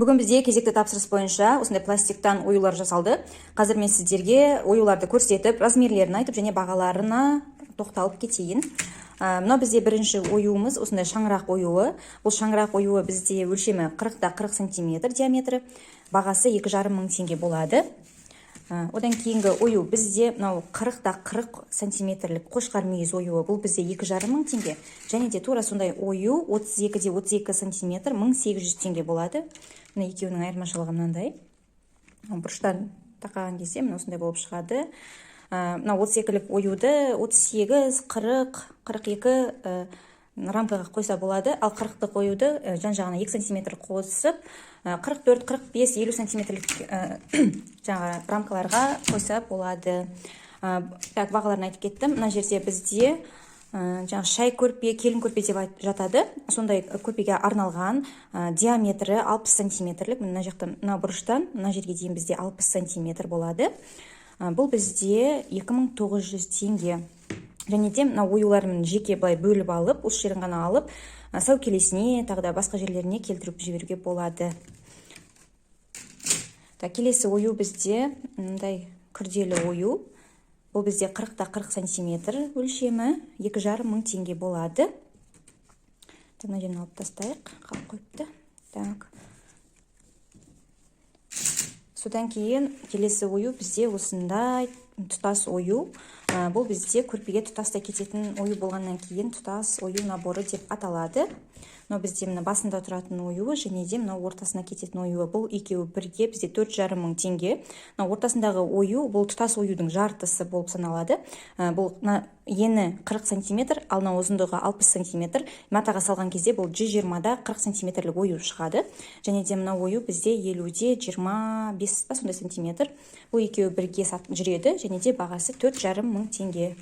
Бүгін бізде кезекті тапсырыс бойынша осындай пластиктан оюлар жасалды. Қазір мен сіздерге оюларды көрсетіп, размерлерін айтып және бағаларына тоқталып кетейін. Мынау бізде бірінші оюымыз осындай шаңырақ оюы. Бұл шаңырақ оюы бізде өлшемі 40-40 см диаметрі, бағасы 2,5 мың теңге болады. Одан кейінгі ою бізде мынау 40-40 сантиметрлік қошқар мүйіз оюы, бұл бізде 2,5 мың теңге. Және де тура сондай ою 32-32 сантиметр 1800 теңге болады. Мына екеуінің айырмашылығы мынандай. Бұрыштан тақаған кезде мына осындай болып шығады. Мына 32-лік оюды 38-40, 42 рамкаға қойса болады, ал 40-лық оюды жан-жағына 2 сантиметр қосып 44, 45, 50 сантиметрлік жаңағы рамкаларға қойса болады. Бағаларын айтып кеттім. Мына жерде бізде жаңағы шай көрпе, келін көрпе деп жатады. Сондай көрпеге арналған диаметрі 60 сантиметрлік. Мына жақтан, мына бұрыштан мына жерге дейін бізде 60 сантиметр болады. Бұл бізде 2900 теңге. Және де мына оюларын жеке былай бөліп алып, осы жерін ғана алып, сау келесіне, тағы да басқа жерлеріне келтіріп жіберуге болады. Келесі ою бізде мындай күрделі ою. Бұл бізде 40-40 сантиметр өлшемі, 2,5 мың теңге болады. Мына жерін алып тастайық, қалып қойыпты. Содан кейін келесі ою бізде осындай тұтас ою. Бұл бізде көрпеге тұтастай кететін ою болғаннан кейін тұтас ою наборы деп аталады. Мынау бізде мына басында тұратын оюы және де мынау ортасына кететін оюы. Бұл екеуі бірге бізде 4,5 мың теңге. Мынау ортасындағы ою, бұл тұтас оюдың жартысы болып саналады. Бұл ені 40 сантиметр, ал мына ұзындығы 60 сантиметр. Матаға салған кезде бұл 120-да 40 сантиметрлік ою шығады. Және де мына ою бізде 50-де 25 сондай сантиметр. Бұл екеуі бірге жүреді және де бағасы 4,5 мың теңге.